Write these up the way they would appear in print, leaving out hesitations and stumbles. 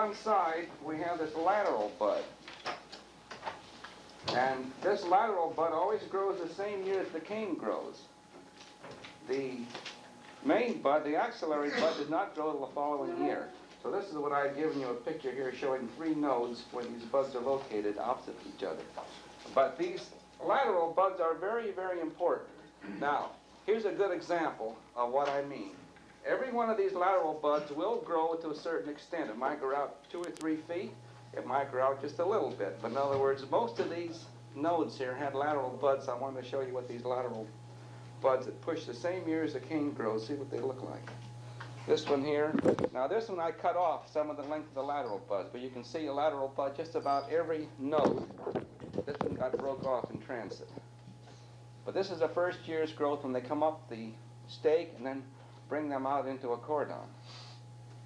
one side, we have this lateral bud. And this lateral bud always grows the same year as the cane grows. The main bud, the axillary bud, does not grow the following year. So this is what I've given you a picture here showing 3 nodes where these buds are located opposite each other. But these lateral buds are very, very important. Now, here's a good example of what I mean. Every one of these lateral buds will grow to a certain extent. It might grow out 2 or 3 feet. It might grow out just a little bit. But in other words, most of these nodes here had lateral buds. I wanted to show you what these lateral buds that push the same year as the cane grows. See what they look like. This one here. Now this one I cut off some of the length of the lateral buds. But you can see a lateral bud just about every node. This one got broke off in transit. But this is the first year's growth when they come up the stake and then bring them out into a cordon.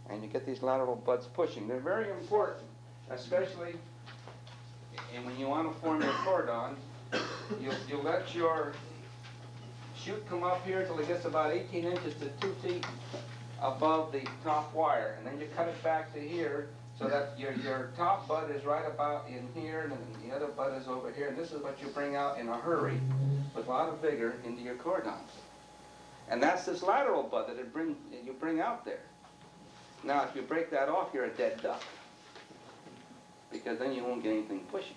And you get these lateral buds pushing. They're very important, especially and when you want to form your cordon. You'll let your shoot come up here till it gets about 18 inches to 2 feet above the top wire. And then you cut it back to here so that your top bud is right about in here and then the other bud is over here. And this is what you bring out in a hurry with a lot of vigor into your cordon. And that's this lateral bud that you bring out there. Now, if you break that off, you're a dead duck, because then you won't get anything pushing.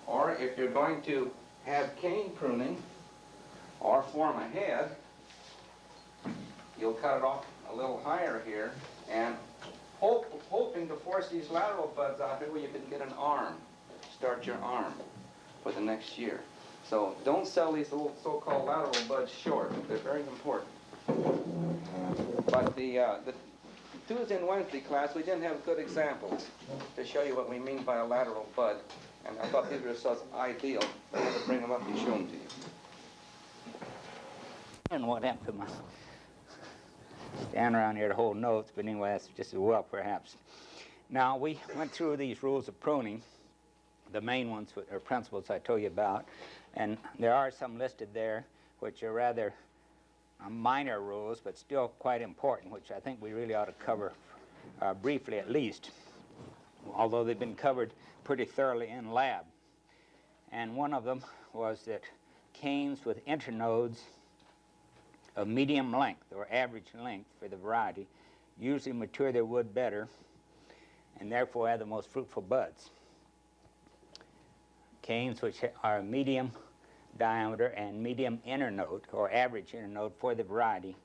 Or if you're going to have cane pruning or form a head, you'll cut it off a little higher here and hoping to force these lateral buds out here where you can get an arm, start your arm for the next year. So don't sell these little so-called lateral buds short. They're very important. But the Tuesday and Wednesday class, we didn't have good examples to show you what we mean by a lateral bud. And I thought these were so ideal. I had to bring them up and show them to you. And what happened to my stand around here to hold notes, but anyway, that's just as well, perhaps. Now, we went through these rules of pruning, the main ones or principles I told you about, and there are some listed there which are rather minor rules, but still quite important, which I think we really ought to cover briefly at least, although they've been covered pretty thoroughly in lab. And one of them was that canes with internodes of medium length or average length for the variety usually mature their wood better and therefore have the most fruitful buds. Canes which are medium diameter and medium internode or average internode for the variety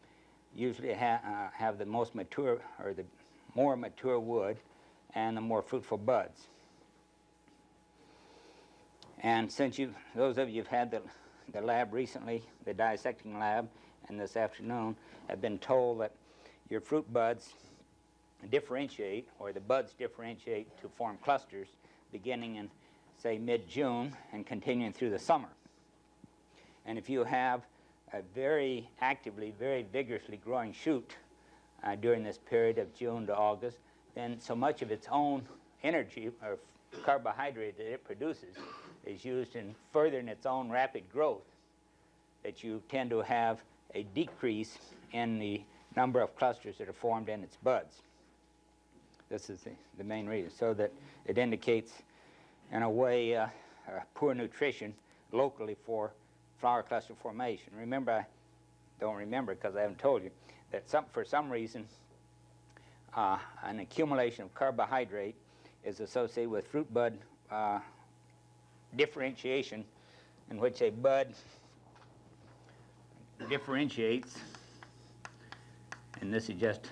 usually have the most mature or the more mature wood and the more fruitful buds. And since those of you who've had the lab recently, the dissecting lab, and this afternoon, have been told that your fruit buds differentiate, or the buds differentiate to form clusters beginning in, say, mid-June and continuing through the summer. And if you have a very actively, very vigorously growing shoot during this period of June to August, then so much of its own energy or carbohydrate that it produces is used in furthering its own rapid growth that you tend to have a decrease in the number of clusters that are formed in its buds. This is the main reason, so that it indicates, in a way, poor nutrition locally for flower cluster formation. Remember, I don't remember because I haven't told you, that for some reason an accumulation of carbohydrate is associated with fruit bud differentiation, in which a bud differentiates, and this is just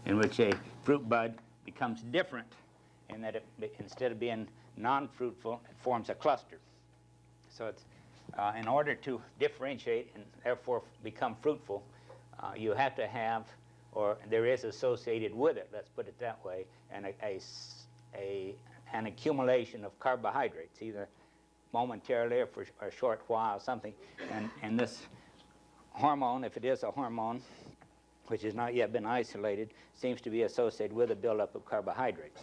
in which a fruit bud becomes different in that instead of being non-fruitful, it forms a cluster. So it's in order to differentiate and therefore become fruitful, you have to have, or there is associated with it, let's put it that way, and an accumulation of carbohydrates, either momentarily or for a short while, something. And this hormone, if it is a hormone, which has not yet been isolated, seems to be associated with a buildup of carbohydrates.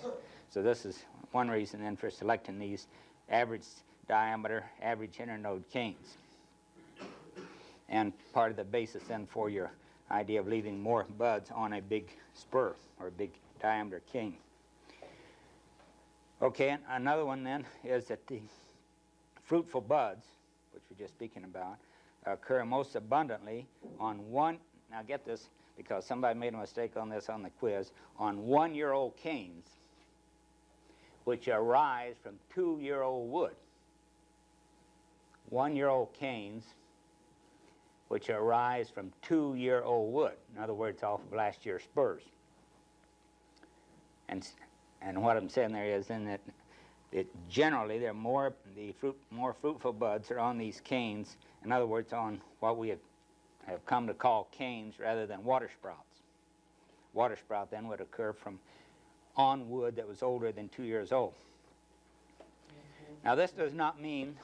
So this is one reason then for selecting these average diameter, average internode canes. And part of the basis then for your idea of leaving more buds on a big spur or a big diameter cane. Okay, and another one then is that the fruitful buds, which we're just speaking about, occur most abundantly on one, now get this, because somebody made a mistake on this on the quiz, on 1-year-old canes, which arise from 2-year-old wood. 1-year-old canes, which arise from 2-year-old wood. In other words, off of last year's spurs. And what I'm saying there is then that generally there are more fruitful buds are on these canes. In other words, on what we have come to call canes rather than water sprouts. Water sprout then would occur from on wood that was older than 2 years old. Now this does not mean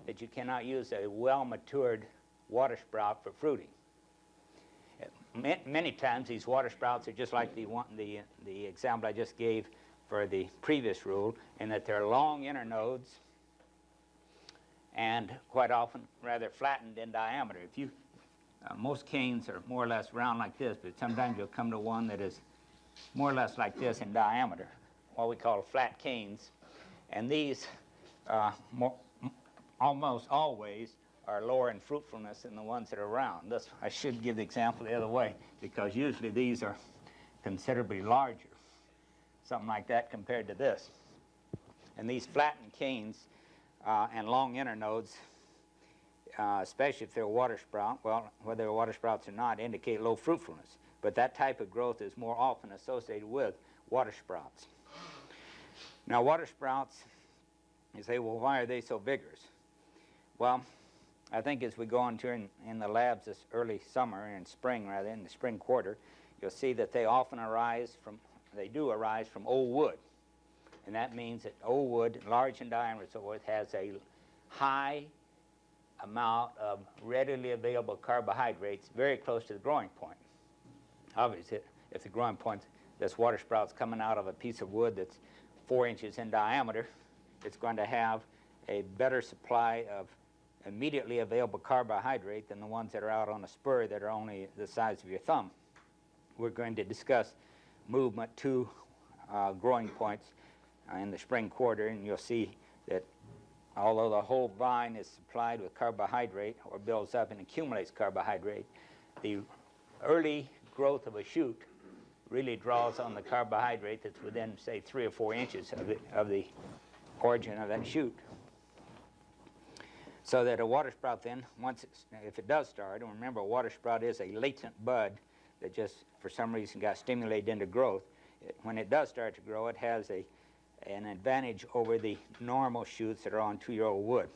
that you cannot use a well-matured water sprout for fruiting. Many times these water sprouts are just like the example I just gave for the previous rule, in that they're long internodes and quite often rather flattened in diameter. If you, most canes are more or less round like this, but sometimes you'll come to one that is more or less like this in diameter, what we call flat canes. And these almost always are lower in fruitfulness than the ones that are round. This, I should give the example the other way, because usually these are considerably larger, something like that compared to this. And these flattened canes and long internodes, especially if they're water sprout, well, whether they're water sprouts or not, indicate low fruitfulness. But that type of growth is more often associated with water sprouts. Now, water sprouts, you say, well, why are they so vigorous? Well, I think as we go on to in the labs this early summer, and spring rather, in the spring quarter, you'll see that they often arise from old wood. And that means that old wood, large in diameter, so it has a high amount of readily available carbohydrates very close to the growing point. Obviously, if the growing point, this water sprout's coming out of a piece of wood that's 4 inches in diameter, it's going to have a better supply of immediately available carbohydrate than the ones that are out on a spur that are only the size of your thumb. We're going to discuss movement to growing points in the spring quarter, and you'll see that although the whole vine is supplied with carbohydrate or builds up and accumulates carbohydrate, the early growth of a shoot really draws on the carbohydrate that's within, say, 3 or 4 inches of the origin of that shoot. So that a water sprout then, if it does start, and remember a water sprout is a latent bud that just for some reason got stimulated into growth, when it does start to grow, it has an advantage over the normal shoots that are on 2-year-old wood.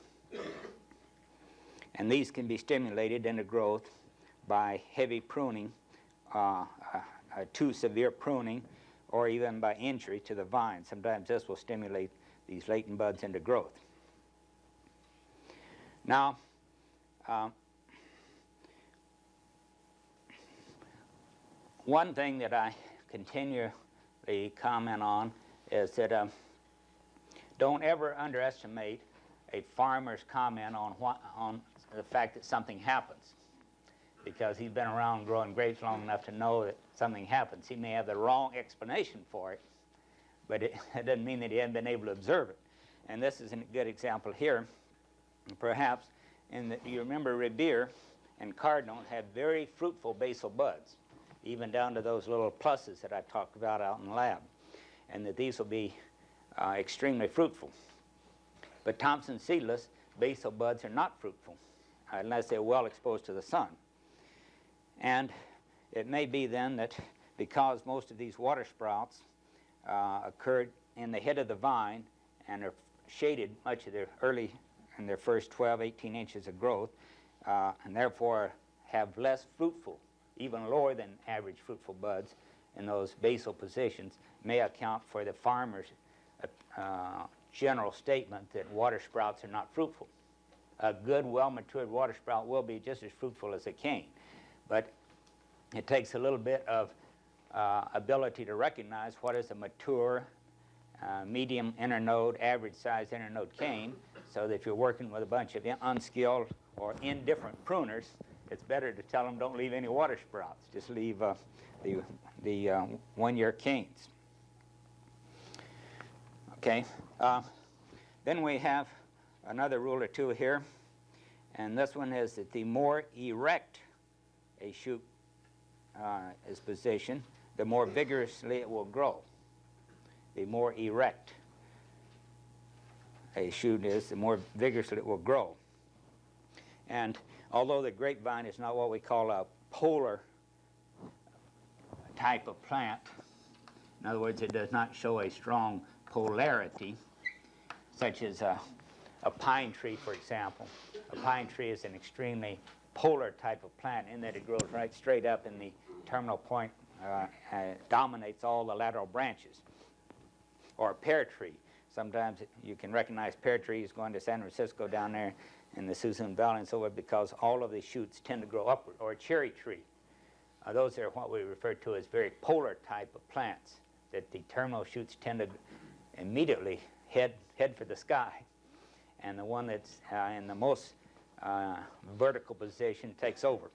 And these can be stimulated into growth by heavy pruning, too severe pruning, or even by injury to the vine. Sometimes this will stimulate these latent buds into growth. Now, one thing that I continually comment on is that don't ever underestimate a farmer's comment on the fact that something happens, because he's been around growing grapes long enough to know that something happens. He may have the wrong explanation for it, but it doesn't mean that he hasn't been able to observe it. And this is a good example here. Perhaps, you remember Vigor and Cardinal have very fruitful basal buds, even down to those little pluses that I talked about out in the lab, and that these will be extremely fruitful. But Thompson seedless basal buds are not fruitful unless they're well exposed to the sun. And it may be then that because most of these water sprouts occurred in the head of the vine and are shaded much of their early in their first 12, 18 inches of growth, and therefore have less fruitful, even lower than average fruitful buds in those basal positions, may account for the farmer's general statement that water sprouts are not fruitful. A good, well-matured water sprout will be just as fruitful as a cane, but it takes a little bit of ability to recognize what is a mature, medium internode, average size internode cane, so that if you're working with a bunch of unskilled or indifferent pruners, it's better to tell them don't leave any water sprouts. Just leave the 1 year canes. Okay. Then we have another rule or two here, and this one is that the more erect a shoot is positioned, the more vigorously it will grow. The more erect a shoot is, the more vigorously it will grow. And although the grapevine is not what we call a polar type of plant, in other words, it does not show a strong polarity, such as a pine tree, for example. A pine tree is an extremely polar type of plant in that it grows right straight up in the terminal point, dominates all the lateral branches. Or a pear tree. Sometimes you can recognize pear trees going to San Francisco down there in the Susan Valley and so forth because all of the shoots tend to grow upward. Or a cherry tree. Those are what we refer to as very polar type of plants, that the terminal shoots tend to immediately head for the sky. And the one that's in the most vertical position takes over.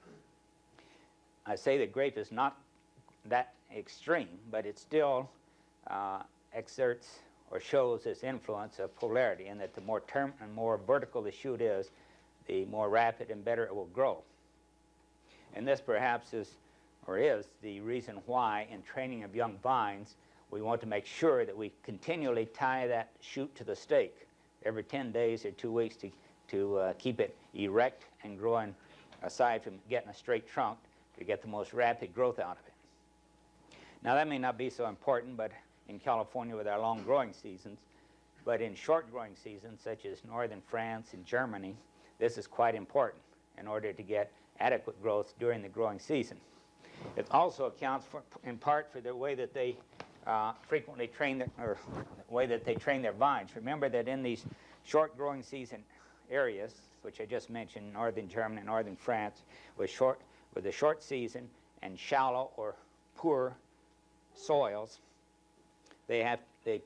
I say that grape is not that extreme, but it still exerts or shows this influence of polarity, and that the more vertical the shoot is, the more rapid and better it will grow. And this perhaps is the reason why in training of young vines we want to make sure that we continually tie that shoot to the stake every 10 days or 2 weeks to keep it erect and growing, aside from getting a straight trunk, to get the most rapid growth out of it. Now that may not be so important, but in California with our long growing seasons, but in short growing seasons such as northern France and Germany, this is quite important in order to get adequate growth during the growing season. It also accounts for, in part, for the way that they frequently train or the way that they train their vines. Remember that in these short growing season areas, which I just mentioned, northern Germany and northern France, with a short season and shallow or poor soils, they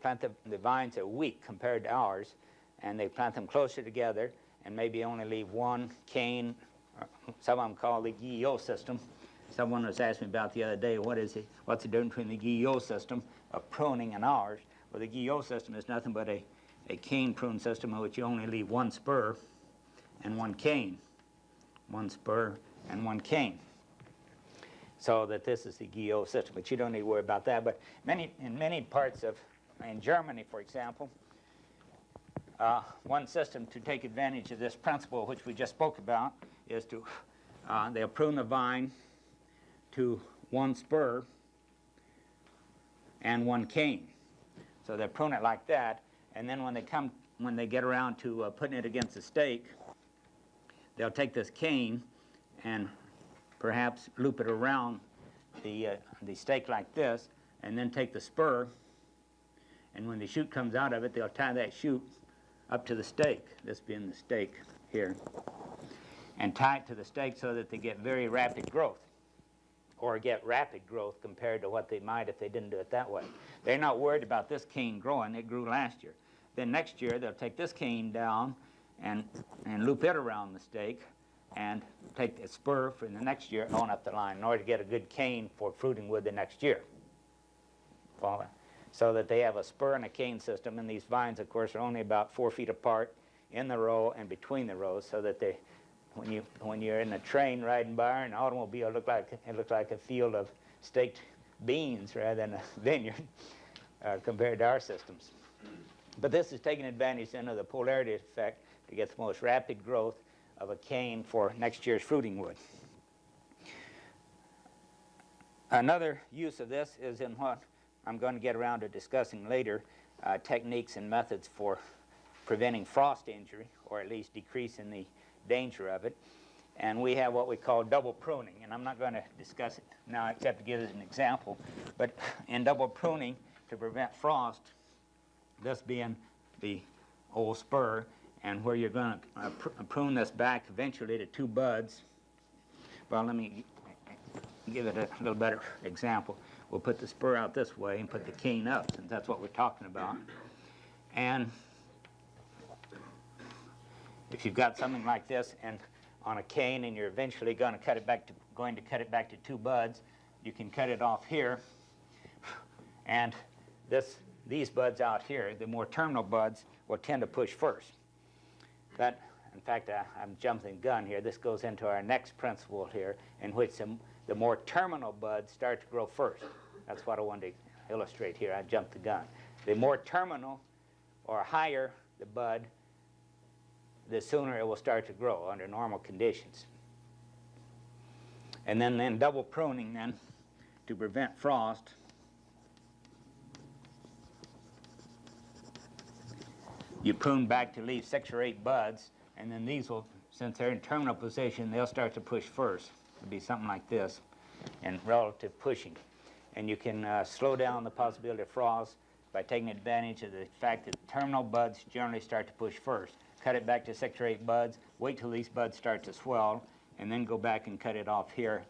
plant the vines are weak compared to ours, and they plant them closer together and maybe only leave one cane. Some of them call the Guillot system. Someone was asking me about the other day, what's the difference between the Guillot system of pruning and ours? Well, the Guillot system is nothing but a cane prune system in which you only leave one spur and one cane. One spur and one cane. So that this is the Guillot system, but you don't need to worry about that. But in many parts of, in Germany, for example, one system to take advantage of this principle, which we just spoke about, is to, they'll prune the vine to one spur and one cane. So they prune it like that, and then when they get around to putting it against the stake, they'll take this cane and perhaps loop it around the stake like this, and then take the spur, and when the shoot comes out of it, they'll tie that shoot up to the stake, this being the stake here, and tie it to the stake so that they get very rapid growth, or get rapid growth compared to what they might if they didn't do it that way. They're not worried about this cane growing. It grew last year. Then next year, they'll take this cane down and loop it around the stake, and take the spur for the next year on up the line in order to get a good cane for fruiting wood the next year. Follow? So that they have a spur and a cane system, and these vines, of course, are only about 4 feet apart in the row and between the rows, so that they, when you're in a train riding by or an automobile, it looks like a field of staked beans rather than a vineyard compared to our systems. But this is taking advantage then of the polarity effect to get the most rapid growth of a cane for next year's fruiting wood. Another use of this is in what I'm going to get around to discussing later, techniques and methods for preventing frost injury, or at least decreasing the danger of it. And we have what we call double pruning, and I'm not going to discuss it now except to give it an example. But in double pruning, to prevent frost, this being the old spur, and where you're going to prune this back eventually to 2 buds. Well, let me give it a little better example. We'll put the spur out this way and put the cane up, since that's what we're talking about. And if you've got something like this, and on a cane and you're eventually going to cut it back to 2 buds, you can cut it off here. And these buds out here, the more terminal buds, will tend to push first. That, in fact, I'm jumping the gun here. This goes into our next principle here, in which the more terminal buds start to grow first. That's what I wanted to illustrate here. I jumped the gun. The more terminal or higher the bud, the sooner it will start to grow under normal conditions. And then double pruning then to prevent frost. You prune back to leave 6 or 8 buds, and then these will, since they're in terminal position, they'll start to push first. It'll be something like this in relative pushing. And you can slow down the possibility of frost by taking advantage of the fact that terminal buds generally start to push first. Cut it back to 6 or 8 buds, wait till these buds start to swell, and then go back and cut it off here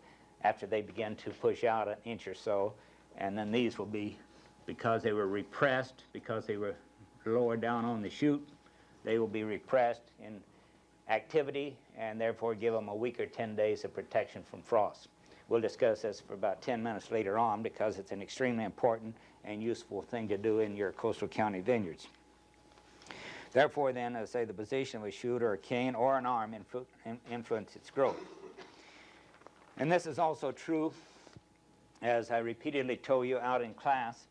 after they begin to push out an inch or so. And then these will be, because they were repressed, because they were lower down on the shoot, they will be repressed in activity and therefore give them a week or 10 days of protection from frost. We'll discuss this for about 10 minutes later on because it's an extremely important and useful thing to do in your coastal county vineyards. Therefore then, as I say, the position of a shoot or a cane or an arm influence its growth. And this is also true, as I repeatedly told you out in class,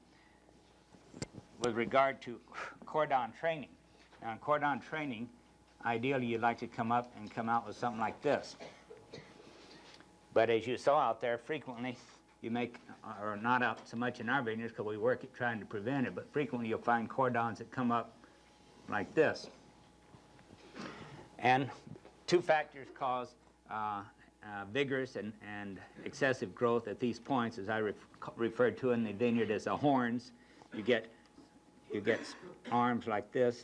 with regard to cordon training. Now in cordon training, ideally you'd like to come up and come out with something like this. But as you saw out there, frequently you make, or not out so much in our vineyards because we work at trying to prevent it, but frequently you'll find cordons that come up like this. And 2 factors cause vigorous and excessive growth at these points, as I referred to in the vineyard as the horns. You get arms like this.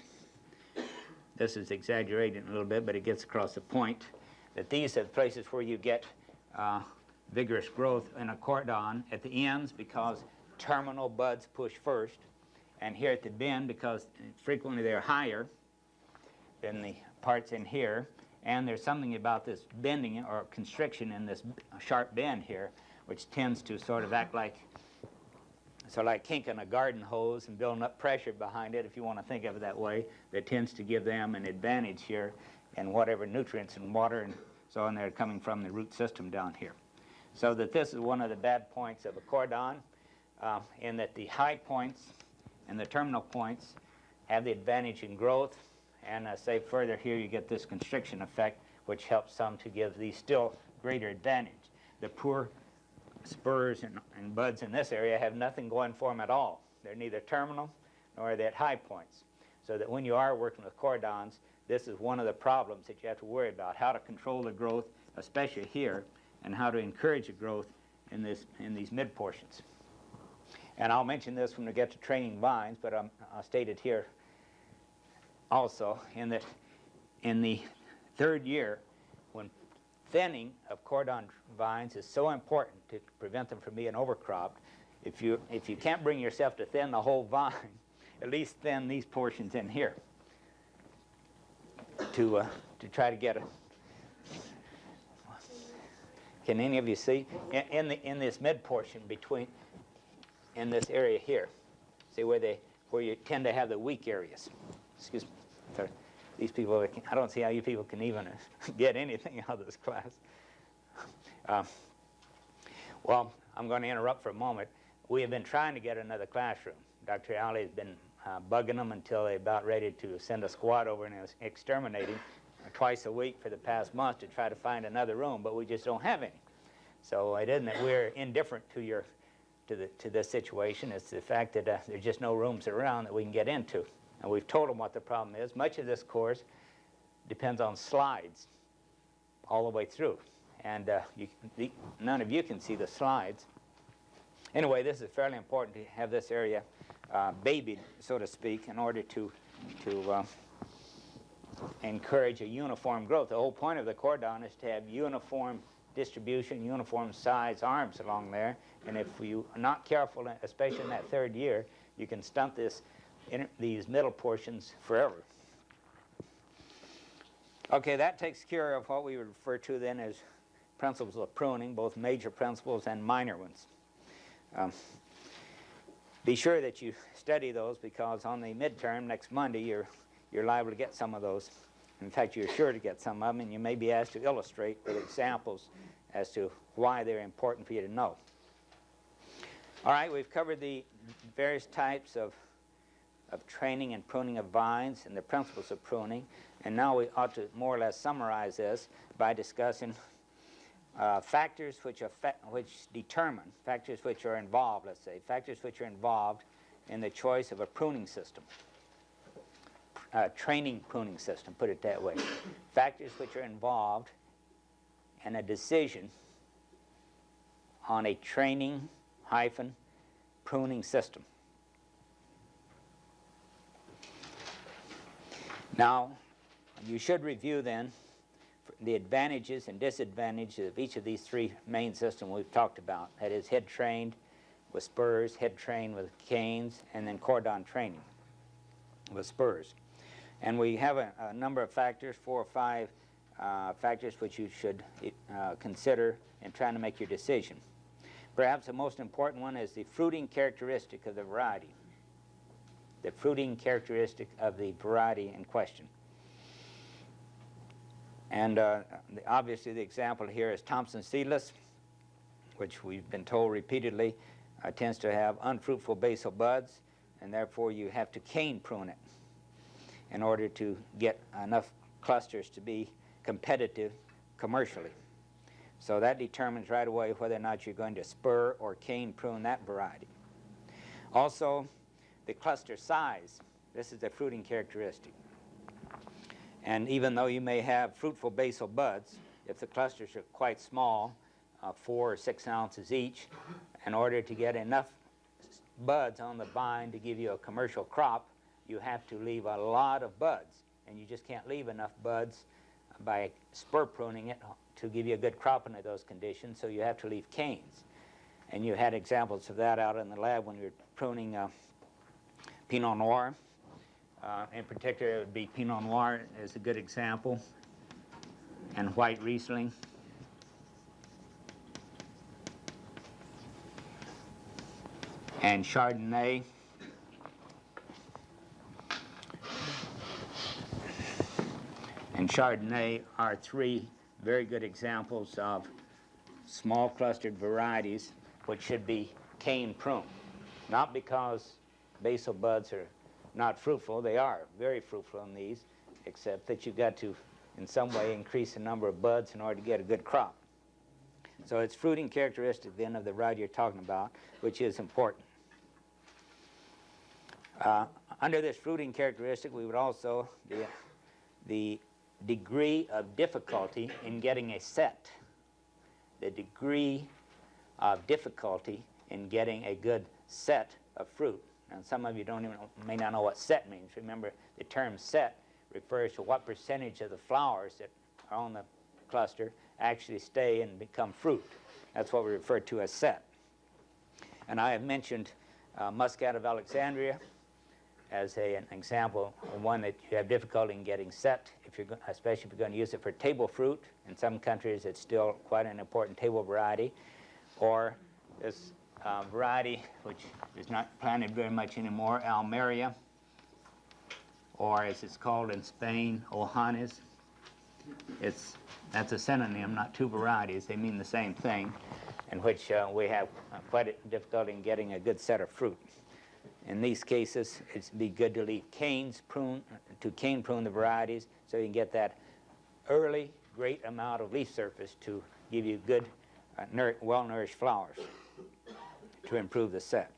This is exaggerating a little bit, but it gets across the point that these are the places where you get vigorous growth in a cordon at the ends because terminal buds push first, and here at the bend because frequently they're higher than the parts in here, and there's something about this bending or constriction in this sharp bend here which tends to sort of act like kinking a garden hose and building up pressure behind it, if you want to think of it that way, that tends to give them an advantage here in whatever nutrients and water and so on they're coming from the root system down here. So that this is one of the bad points of a cordon, in that the high points and the terminal points have the advantage in growth, and say further here you get this constriction effect which helps some to give these still greater advantage. The poor spurs and buds in this area have nothing going for them at all. They're neither terminal nor are they at high points. So that when you are working with cordons, this is one of the problems that you have to worry about, how to control the growth, especially here, and how to encourage the growth in these mid portions. And I'll mention this when we get to training vines, but I'll state it here also, in that in the 3rd year, when thinning of cordon vines is so important to prevent them from being overcropped, if you can't bring yourself to thin the whole vine, at least thin these portions in here to try to get a. Can any of you see in this mid portion between in this area here? See where you tend to have the weak areas. Excuse me. Sorry. These people, I don't see how you people can even get anything out of this class. Well, I'm going to interrupt for a moment. We have been trying to get another classroom. Dr. Alley has been bugging them until they're about ready to send a squad over and exterminating twice a week for the past month to try to find another room, but we just don't have any. So it isn't that we're indifferent to this situation. It's the fact that there's just no rooms around that we can get into. And we've told them what the problem is. Much of this course depends on slides all the way through. And none of you can see the slides. Anyway, this is fairly important to have this area babied, so to speak, in order to encourage a uniform growth. The whole point of the cordon is to have uniform distribution, uniform size arms along there. And if you are not careful, especially in that 3rd year, you can stunt these middle portions forever. Okay, that takes care of what we would refer to then as principles of pruning, both major principles and minor ones. Be sure that you study those, because on the midterm next Monday you're liable to get some of those. In fact, you're sure to get some of them, and you may be asked to illustrate with examples as to why they're important for you to know. All right, we've covered the various types of training and pruning of vines and the principles of pruning, and now we ought to more or less summarize this by discussing factors which determine, factors which are involved, let's say, factors which are involved in the choice of a pruning system. Training pruning system, put it that way. Factors which are involved in a decision on a training-pruning system. Now, you should review then the advantages and disadvantages of each of these three main systems we've talked about. That is, head trained with spurs, head trained with canes, and then cordon training with spurs. And we have a number of factors, 4 or 5 factors which you should consider in trying to make your decision. Perhaps the most important one is the fruiting characteristic of the variety. The fruiting characteristic of the variety in question. And obviously the example here is Thompson seedless, which we've been told repeatedly tends to have unfruitful basal buds, and therefore you have to cane prune it in order to get enough clusters to be competitive commercially. So that determines right away whether or not you're going to spur or cane prune that variety. Also, the cluster size. This is the fruiting characteristic. And even though you may have fruitful basal buds, if the clusters are quite small, 4 or 6 ounces each, in order to get enough buds on the vine to give you a commercial crop, you have to leave a lot of buds. And you just can't leave enough buds by spur pruning it to give you a good crop under those conditions, so you have to leave canes. And you had examples of that out in the lab when you were pruning Pinot Noir. In particular, it would be Pinot Noir is a good example, and white Riesling. And Chardonnay. And Chardonnay are 3 very good examples of small clustered varieties which should be cane pruned. Not because basal buds are not fruitful, they are very fruitful in these, except that you've got to in some way increase the number of buds in order to get a good crop. So it's fruiting characteristic then of the variety you're talking about, which is important. Under this fruiting characteristic, we would also, the degree of difficulty in getting a set, the degree of difficulty in getting a good set of fruit. Now, some of you may not know what set means. Remember, the term set refers to what percentage of the flowers that are on the cluster actually stay and become fruit. That's what we refer to as set. And I have mentioned Muscat of Alexandria as an example, one that you have difficulty in getting set, especially if you're going to use it for table fruit. In some countries, it's still quite an important table variety. Or this variety, which is not planted very much anymore, Almeria, or as it's called in Spain, Ojanes. That's a synonym, not 2 varieties. They mean the same thing, in which we have quite a difficulty in getting a good set of fruit. In these cases, it'd be good to leave canes to cane prune the varieties, so you can get that early, great amount of leaf surface to give you good, well-nourished flowers to improve the set.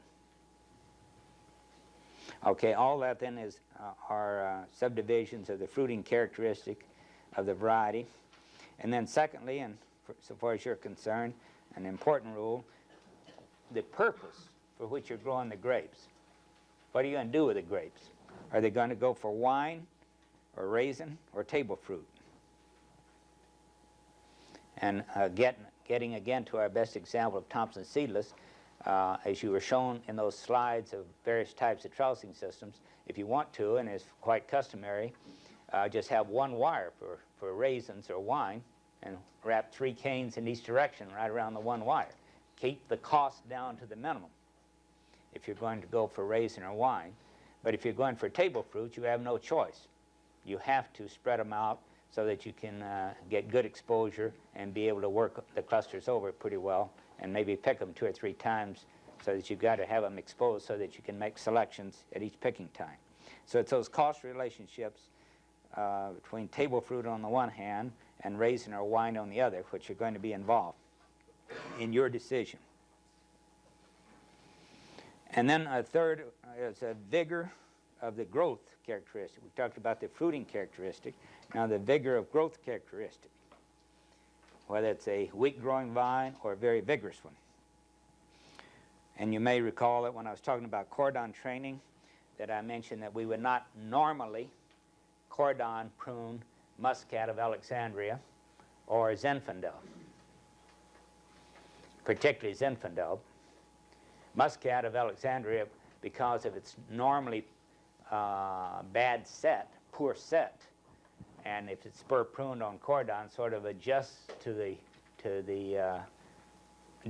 Okay, all that then are subdivisions of the fruiting characteristic of the variety. And then secondly, and so far as you're concerned, an important rule, the purpose for which you're growing the grapes. What are you going to do with the grapes? Are they going to go for wine, or raisin, or table fruit? And getting again to our best example of Thompson seedless, as you were shown in those slides of various types of trellising systems, if you want to, and it's quite customary, just have one wire for raisins or wine and wrap 3 canes in each direction right around the one wire. Keep the cost down to the minimum if you're going to go for raisin or wine. But if you're going for table fruit, you have no choice. You have to spread them out so that you can get good exposure and be able to work the clusters over pretty well, and maybe pick them 2 or 3 times, so that you've got to have them exposed so that you can make selections at each picking time. So it's those cost relationships between table fruit on the one hand and raisin or wine on the other, which are going to be involved in your decision. And then a third is a vigor of the growth characteristic. We talked about the fruiting characteristic. Now the vigor of growth characteristic, whether it's a weak-growing vine or a very vigorous one. And you may recall that when I was talking about cordon training, that I mentioned that we would not normally cordon prune Muscat of Alexandria or Zinfandel, particularly Zinfandel. Muscat of Alexandria, because of its normally bad set, poor set, and if it's spur pruned on cordon, sort of adjusts to the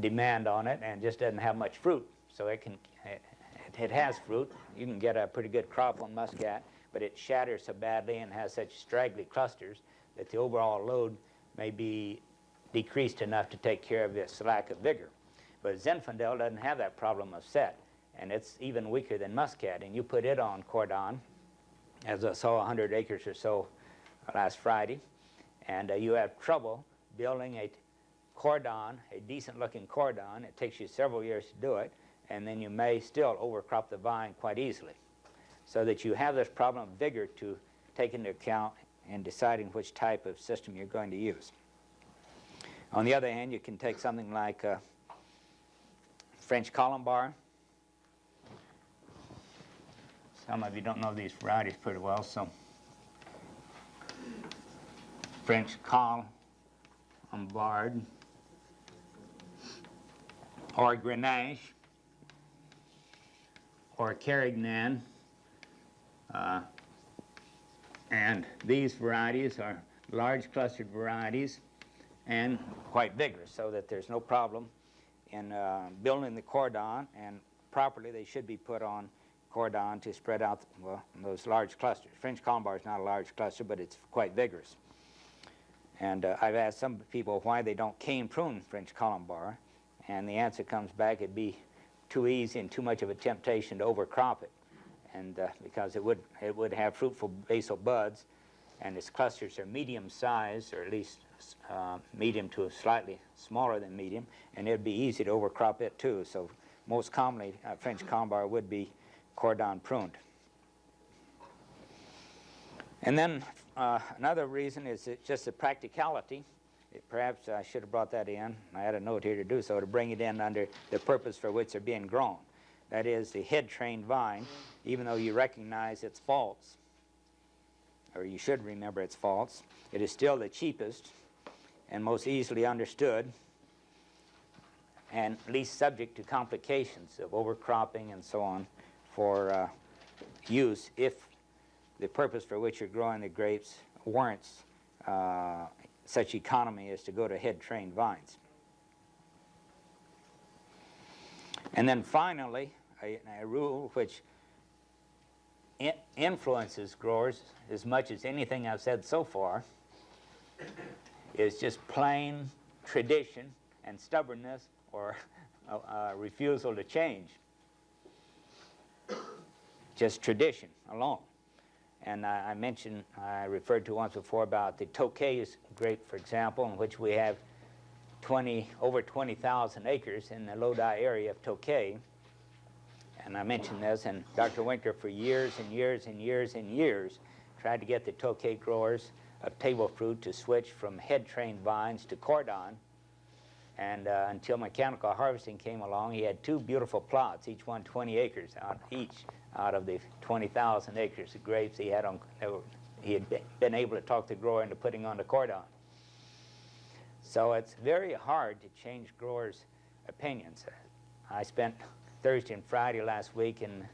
demand on it and just doesn't have much fruit. So it has fruit. You can get a pretty good crop on Muscat, but it shatters so badly and has such straggly clusters that the overall load may be decreased enough to take care of this lack of vigor. But Zinfandel doesn't have that problem of set, and it's even weaker than Muscat. And you put it on cordon, as I saw 100 acres or so last Friday, and you have trouble building a cordon, a decent-looking cordon. It takes you several years to do it, and then you may still overcrop the vine quite easily. So that you have this problem of vigor to take into account in deciding which type of system you're going to use. On the other hand, you can take something like French Colombar. Some of you don't know these varieties pretty well, so French Colombar or Grenache or Carignan, and these varieties are large clustered varieties and quite vigorous, so that there's no problem in building the cordon, and properly they should be put on cordon to spread out those large clusters. French Colombar is not a large cluster, but it's quite vigorous. And I've asked some people why they don't cane prune French Colombar, and the answer comes back: it'd be too easy and too much of a temptation to overcrop it, and because it would have fruitful basal buds, and its clusters are medium size, or at least medium to slightly smaller than medium, and it'd be easy to overcrop it too. So most commonly French Colombar would be cordon pruned. And then another reason is just the practicality. Perhaps I should have brought that in. I had a note here to do so, to bring it in under the purpose for which they're being grown. That is, the head-trained vine, even though you recognize its faults, or you should remember its faults, it is still the cheapest and most easily understood and least subject to complications of overcropping and so on for use if the purpose for which you're growing the grapes warrants such economy as to go to head-trained vines. And then finally, a rule which influences growers as much as anything I've said so far is just plain tradition and stubbornness, or refusal to change. Just tradition alone. And I referred to once before about the Tokay grape, for example, in which we have over 20,000 acres in the Lodi area of Tokay. And I mentioned this, and Dr. Winkler for years and years and years and years tried to get the Tokay growers of table fruit to switch from head-trained vines to cordon. And until mechanical harvesting came along, he had 2 beautiful plots, each one 20 acres out of the 20,000 acres of grapes he had on. He had been able to talk the grower into putting on the cordon. So it's very hard to change growers' opinions. I spent Thursday and Friday last week in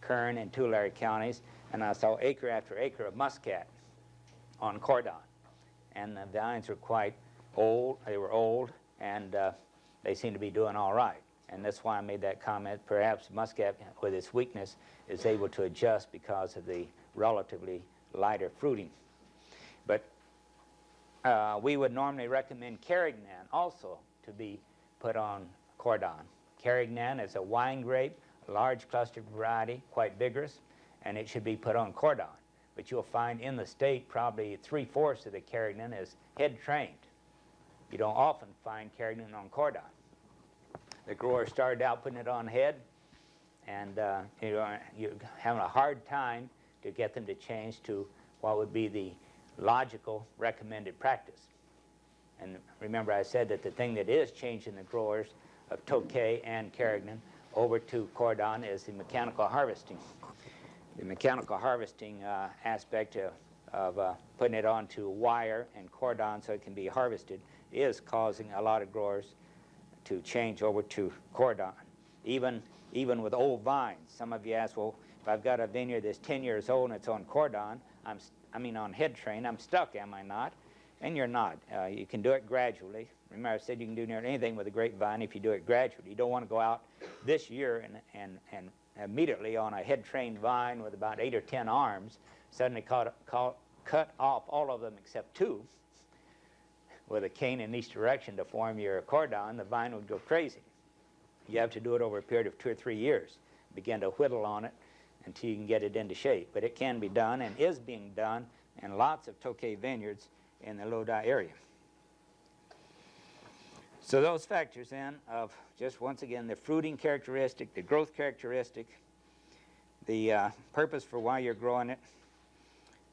Kern and Tulare counties, and I saw acre after acre of Muscat on cordon. And the vines were quite old. They were old, and they seemed to be doing all right. And that's why I made that comment. Perhaps Muscat, with its weakness, is able to adjust because of the relatively lighter fruiting. But we would normally recommend Carignan also to be put on cordon. Carignan is a wine grape, a large clustered variety, quite vigorous, and it should be put on cordon. But you'll find in the state probably 3/4 of the Carignan is head trained. You don't often find Carignan on cordon. The grower started out putting it on head, and you're having a hard time to get them to change to what would be the logical recommended practice. And remember, I said that the thing that is changing the growers of Tokay and Carignan over to cordon is the mechanical harvesting. The mechanical harvesting aspect of putting it onto wire and cordon so it can be harvested is causing a lot of growers to change over to cordon. Even with old vines. Some of you ask, well, if I've got a vineyard that's 10 years old and it's on cordon, on head train, I'm stuck, am I not? And you're not. You can do it gradually. Remember, I said you can do nearly anything with a grapevine if you do it gradually. You don't want to go out this year and immediately on a head-trained vine with about 8 or 10 arms, suddenly cut off all of them except 2 with a cane in each direction to form your cordon. The vine would go crazy. You have to do it over a period of 2 or 3 years. Begin to whittle on it until you can get it into shape. But it can be done and is being done in lots of Tokay vineyards in the Lodi area. So those factors then of just once again the fruiting characteristic, the growth characteristic, the purpose for why you're growing it,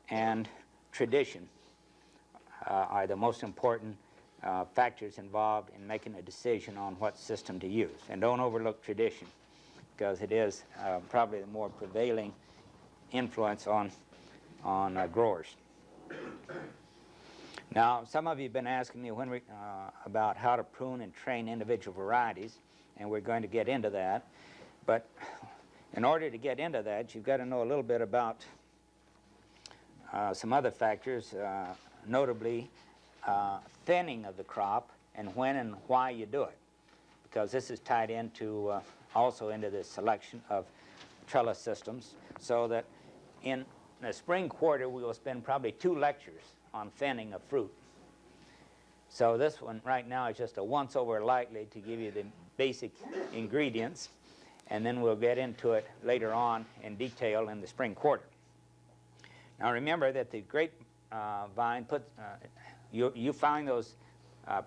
and tradition are the most important factors involved in making a decision on what system to use. And don't overlook tradition, because it is probably the more prevailing influence on growers. Now, some of you have been asking me about how to prune and train individual varieties, and we're going to get into that. But in order to get into that, you've got to know a little bit about some other factors, notably thinning of the crop and when and why you do it, because this is tied into also into the selection of trellis systems, so that in the spring quarter we will spend probably 2 lectures on thinning of fruit. So this one right now is just a once-over lightly to give you the basic ingredients, and then we'll get into it later on in detail in the spring quarter. Now remember that the grapevine you find those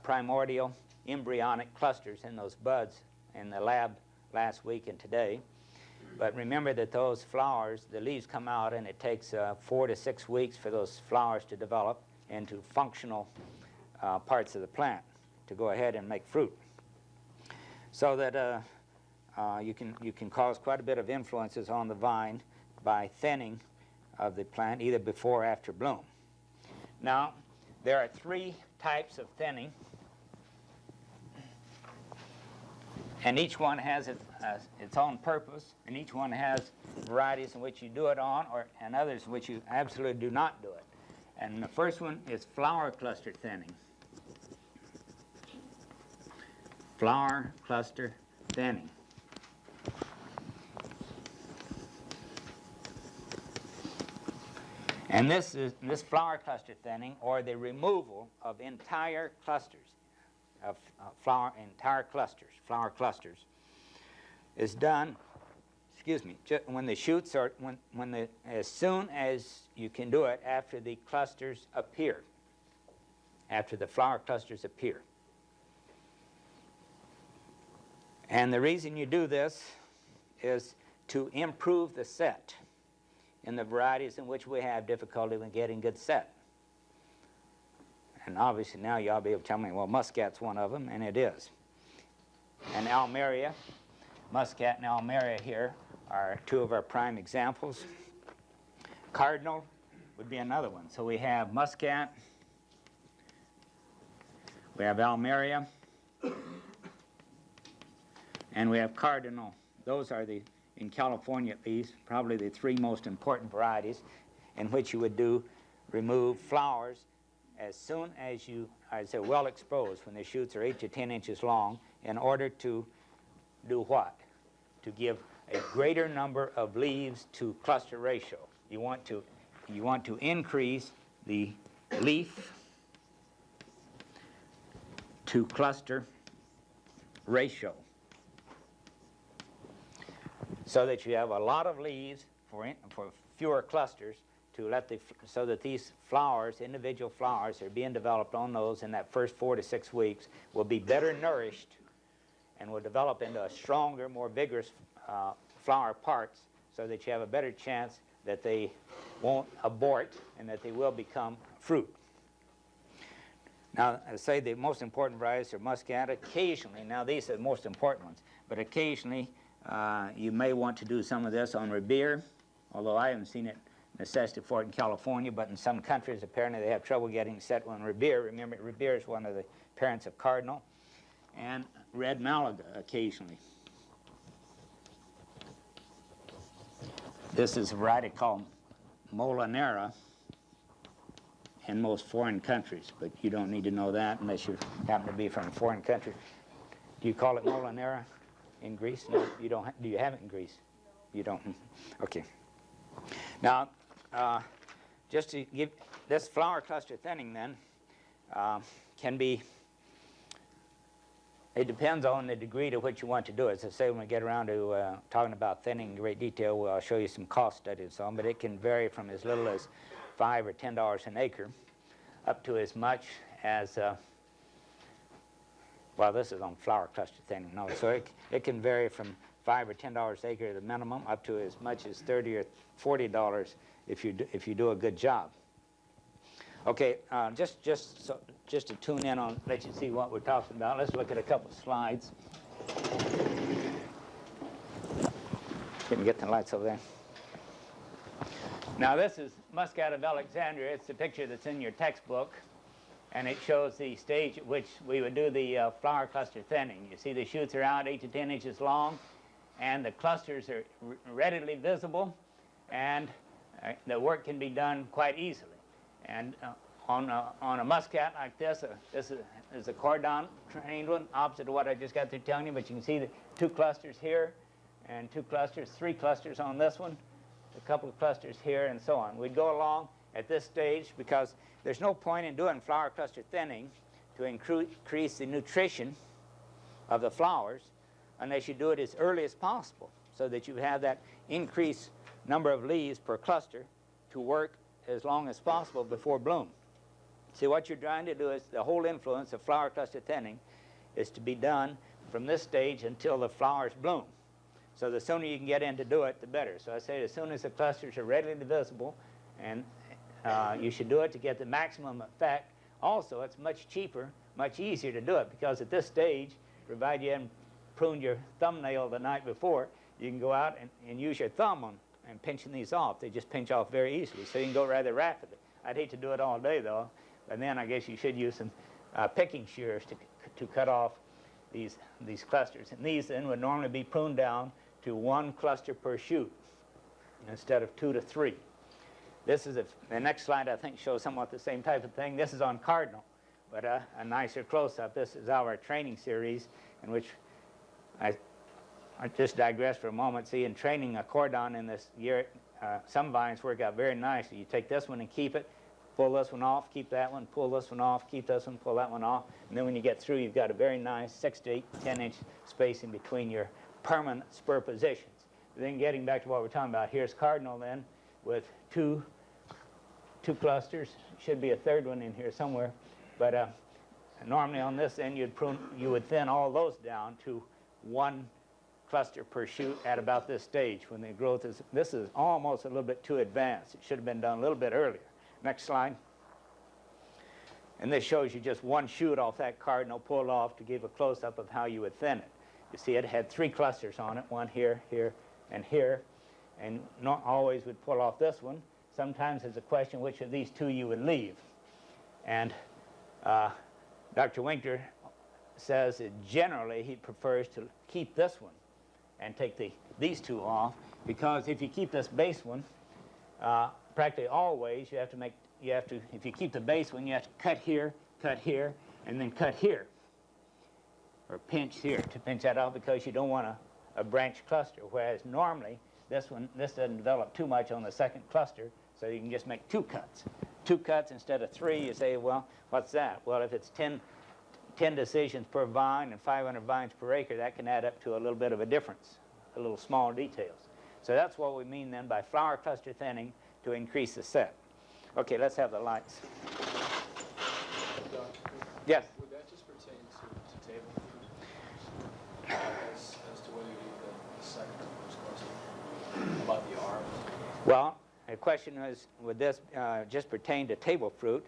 primordial embryonic clusters in those buds in the lab last week and today. But remember that those flowers, the leaves come out, and it takes 4 to 6 weeks for those flowers to develop into functional parts of the plant to go ahead and make fruit. So that you can cause quite a bit of influences on the vine by thinning of the plant, either before or after bloom. Now, there are 3 types of thinning, and each one has its own purpose, and each one has varieties in which you do it on, and others in which you absolutely do not do it. And the first one is flower cluster thinning. Flower cluster thinning. And this flower cluster thinning, or the removal of entire clusters, of flower clusters, is done, when the shoots are, as soon as you can do it after the clusters appear, after the flower clusters appear. And the reason you do this is to improve the set in the varieties in which we have difficulty with getting good set. And obviously now y'all be able to tell me, well, Muscat's one of them, and it is. And Almeria, Muscat and Almeria here are 2 of our prime examples. Cardinal would be another one. So we have Muscat, we have Almeria, and we have Cardinal. Those are in California at least, probably the 3 most important varieties in which you would do remove flowers as soon as you, I'd say, well exposed, when the shoots are 8 to 10 inches long, in order to do what? To give a greater number of leaves to cluster ratio. You want to increase the leaf to cluster ratio, so that you have a lot of leaves for fewer clusters, to let so that these flowers, individual flowers, are being developed on those in that first 4 to 6 weeks, will be better nourished and will develop into a stronger, more vigorous flower parts, so that you have a better chance that they won't abort and that they will become fruit. Now, I say the most important varieties are Muscat. Occasionally, now these are the most important ones, but occasionally you may want to do some of this on Ribere, although I haven't seen it necessity for it in California, but in some countries apparently they have trouble getting set on Ribere. Remember, Ribere is one of the parents of Cardinal, and Red Malaga occasionally. This is a variety called Molinera in most foreign countries, but you don't need to know that unless you happen to be from a foreign country. Do you call it Molinera in Greece? No, you don't. Do you have it in Greece? You don't. Okay. Now, just to give this flower cluster thinning, then can be. It depends on the degree to which you want to do it. As I say, when we get around to talking about thinning in great detail, I'll show you some cost studies on, but it can vary from as little as $5 or $10 an acre up to as much as, well, this is on flower cluster thinning. No, so it can vary from $5 or $10 an acre at the minimum up to as much as $30 or $40 if you do a good job. Okay, just to tune in on, let you see what we're talking about, let's look at a couple slides. Can you get the lights over there? Now this is Muscat of Alexandria. It's the picture that's in your textbook, and it shows the stage at which we would do the flower cluster thinning. You see the shoots are out 8 to 10 inches long, and the clusters are readily visible, and the work can be done quite easily. And on a Muscat like this is a cordon trained one, opposite of what I just got through telling you, but you can see the 2 clusters here, and 2 clusters, 3 clusters on this one, a couple of clusters here, and so on. We'd go along at this stage because there's no point in doing flower cluster thinning to increase the nutrition of the flowers unless you do it as early as possible, so that you have that increased number of leaves per cluster to work as long as possible before bloom. See, what you're trying to do is the whole influence of flower cluster thinning is to be done from this stage until the flowers bloom. So the sooner you can get in to do it, the better. So I say as soon as the clusters are readily visible, and you should do it to get the maximum effect. Also, it's much cheaper, much easier to do it, because at this stage, provided you haven't pruned your thumbnail the night before, you can go out and use your thumb and pinching these off. They just pinch off very easily, so you can go rather rapidly. I'd hate to do it all day, though, and then I guess you should use some picking shears to cut off these clusters. And these then would normally be pruned down to 1 cluster per shoot instead of 2 to 3. This is the next slide, I think, shows somewhat the same type of thing. This is on cardinal, but a nicer close-up. This is our training series in which I just digress for a moment. See, in training a cordon in this year, some vines work out very nicely. You take this one and keep it, pull this one off, keep that one, pull this one off, keep this one, pull that one off, and then when you get through, you've got a very nice 6 to 8, 10-inch spacing between your permanent spur positions. Then getting back to what we're talking about, here's cardinal then with two clusters. Should be a third one in here somewhere, but normally on this end you would thin all those down to 1 cluster per shoot at about this stage when the growth is. This is almost a little bit too advanced. It should have been done a little bit earlier. Next slide. And this shows you just 1 shoot off that cardinal pulled off to give a close-up of how you would thin it. You see it had 3 clusters on it, 1 here, here, and here, and not always would pull off this one. Sometimes it's a question which of these 2 you would leave. And Dr. Winkler says that generally he prefers to keep this one and take these 2 off, because if you keep this base one, practically always you have to make you have to, if you keep the base one, you have to cut here, and then cut here, or pinch here to pinch that out because you don't want a branch cluster. Whereas normally, this doesn't develop too much on the second cluster, so you can just make 2 cuts. 2 cuts instead of 3, you say, well, what's that? Well, if it's 10 decisions per vine and 500 vines per acre, that can add up to a little bit of a difference, a little small details. So that's what we mean then by flower cluster thinning to increase the set. Okay, let's have the lights. Yes? Would that just pertain to table food as to whether you need the second or first cluster? About the arms? Well, the question was, would this just pertain to table fruit?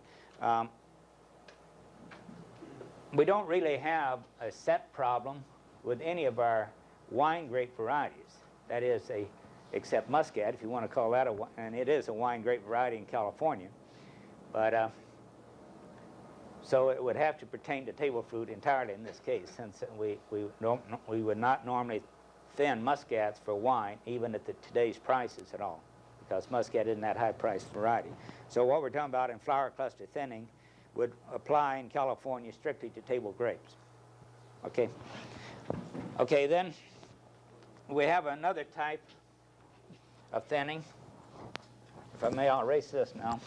We don't really have a set problem with any of our wine grape varieties. That is, except Muscat, if you want to call that and it is a wine grape variety in California. But so it would have to pertain to table fruit entirely in this case, since we would not normally thin Muscats for wine, even at today's prices at all, because Muscat isn't that high-priced variety. So what we're talking about in flower cluster thinning would apply in California strictly to table grapes. Okay. Okay, then we have another type of thinning. If I may, I'll erase this now.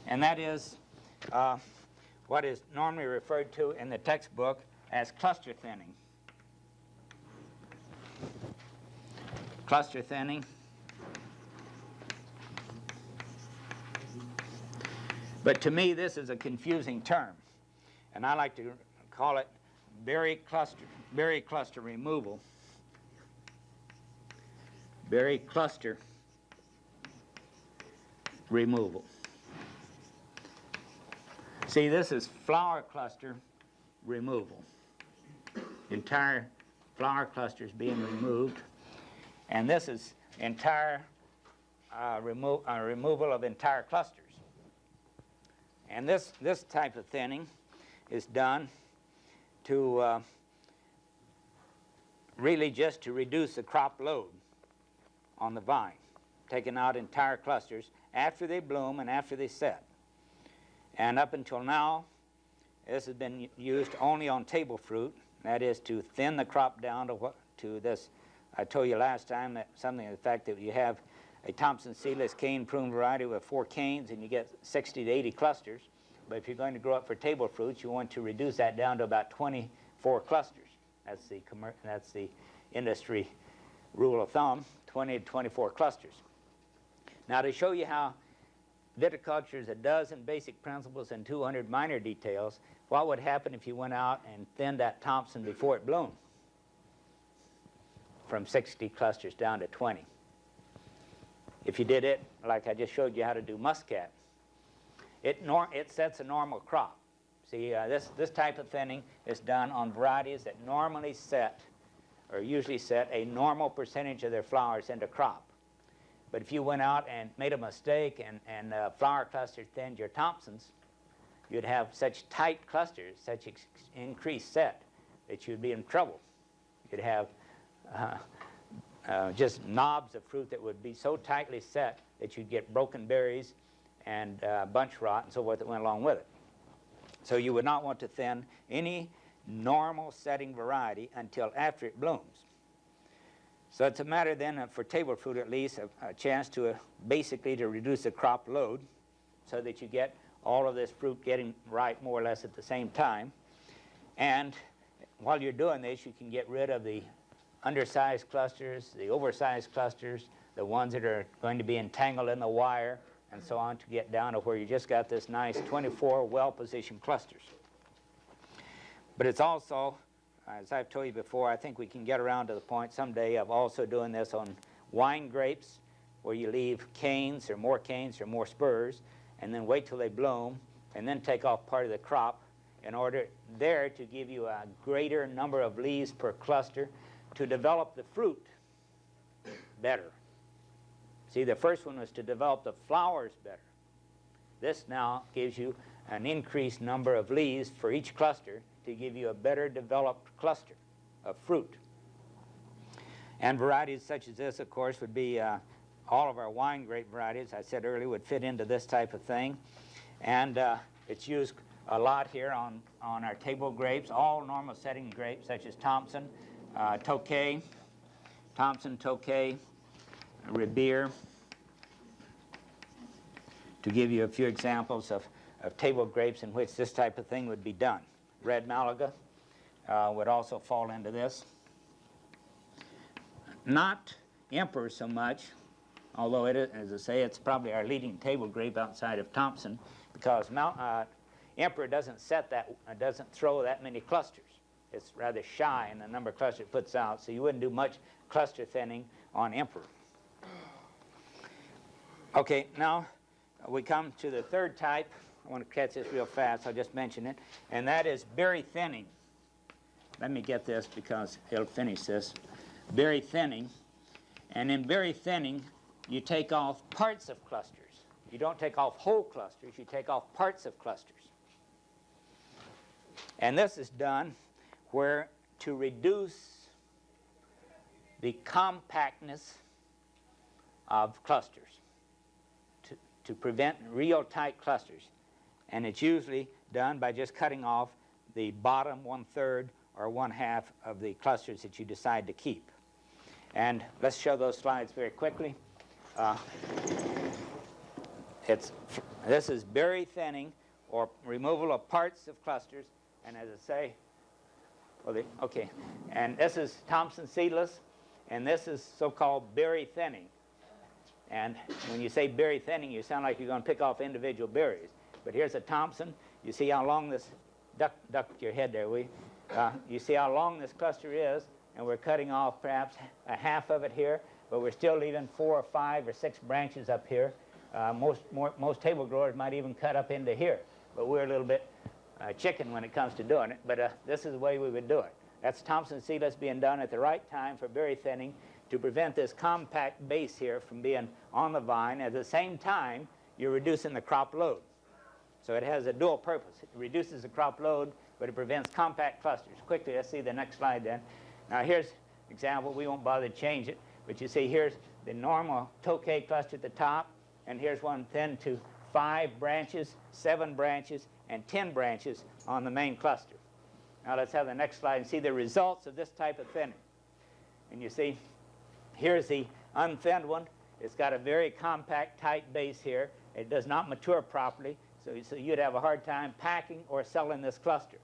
And that is what is normally referred to in the textbook as cluster thinning. Cluster thinning. But to me, this is a confusing term, and I like to call it berry cluster removal. Berry cluster removal. See, this is flower cluster removal. Entire flower clusters being removed, and this is entire removal of entire clusters. And this type of thinning is done to really just to reduce the crop load on the vine, taking out entire clusters after they bloom and after they set. And up until now, this has been used only on table fruit. That is to thin the crop down to this. I told you last time that something to the fact that you have a Thompson seedless cane prune variety with 4 canes and you get 60 to 80 clusters. But if you're going to grow up for table fruits, you want to reduce that down to about 24 clusters. That's the industry rule of thumb, 20 to 24 clusters. Now, to show you how viticulture is a dozen basic principles and 200 minor details, what would happen if you went out and thinned that Thompson before it bloomed? From 60 clusters down to 20. If you did it, like I just showed you how to do Muscat, it sets a normal crop. See, this type of thinning is done on varieties that normally set, or usually set, a normal percentage of their flowers into crop. But if you went out and made a mistake and flower cluster thinned your Thompsons, you'd have such tight clusters, such increased set, that you'd be in trouble. You'd have just knobs of fruit that would be so tightly set that you'd get broken berries and bunch rot and so forth that went along with it. So you would not want to thin any normal setting variety until after it blooms. So it's a matter then, for table fruit at least, a chance to basically to reduce the crop load so that you get all of this fruit getting ripe more or less at the same time. And while you're doing this, you can get rid of the undersized clusters, the oversized clusters, the ones that are going to be entangled in the wire, and so on, to get down to where you just got this nice 24 well-positioned clusters. But it's also, as I've told you before, I think we can get around to the point someday of also doing this on wine grapes, where you leave canes or more spurs, and then wait till they bloom, and then take off part of the crop in order there to give you a greater number of leaves per cluster to develop the fruit better. See, the first one was to develop the flowers better. This now gives you an increased number of leaves for each cluster to give you a better developed cluster of fruit. And varieties such as this, of course, would be all of our wine grape varieties, I said earlier, would fit into this type of thing. And it's used a lot here on our table grapes, all normal setting grapes such as Thompson, Tokay, Thompson, Tokay, Revere, to give you a few examples of table grapes in which this type of thing would be done. Red Malaga would also fall into this. Not Emperor so much, although it is, as I say, it's probably our leading table grape outside of Thompson, because Emperor doesn't throw that many clusters. It's rather shy in the number of clusters it puts out, so you wouldn't do much cluster thinning on Emperor. Okay, now we come to the third type. I want to catch this real fast. I'll just mention it, and that is berry thinning. Let me get this because it'll finish this. Berry thinning, and in berry thinning, you take off parts of clusters. You don't take off whole clusters, you take off parts of clusters. And this is done where to reduce the compactness of clusters, to prevent real tight clusters. And it's usually done by just cutting off the bottom 1/3 or 1/2 of the clusters that you decide to keep. And let's show those slides very quickly. This is berry thinning or removal of parts of clusters. And as I say, okay, and this is Thompson seedless, and this is so-called berry thinning. And when you say berry thinning, you sound like you're going to pick off individual berries. But here's a Thompson. You see how long this, duck your head there, you see how long this cluster is, and we're cutting off perhaps a half of it here, but we're still leaving 4 or 5 or 6 branches up here. Most table growers might even cut up into here, but we're a little bit chicken when it comes to doing it, but this is the way we would do it. That's Thompson seedless being done at the right time for berry thinning to prevent this compact base here from being on the vine. At the same time, you're reducing the crop load. So it has a dual purpose. It reduces the crop load, but it prevents compact clusters. Quickly, let's see the next slide then. Now here's an example. We won't bother to change it, but you see here's the normal Tokay cluster at the top, and here's one thinned to 5 branches, 7 branches, and 10 branches on the main cluster. Now let's have the next slide and see the results of this type of thinning. And you see, here's the unthinned one. It's got a very compact, tight base here. It does not mature properly, so you'd have a hard time packing or selling this cluster.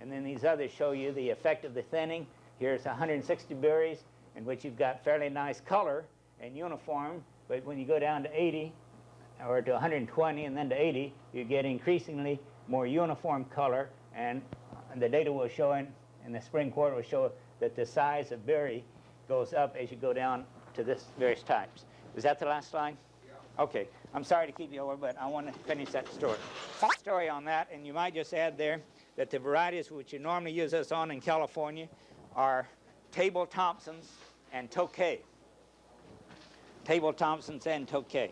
And then these others show you the effect of the thinning. Here's 160 berries, in which you've got fairly nice color and uniform, but when you go down to 80, or to 120 and then to 80, you get increasingly more uniform color, and the data will show in the spring quarter will show that the size of berry goes up as you go down to this various types. Was that the last slide? Yeah. Okay. I'm sorry to keep you over, but I want to finish that story on that, and you might just add there that the varieties which you normally use this on in California are Table Thompsons and Tokay. Table Thompsons and Tokay.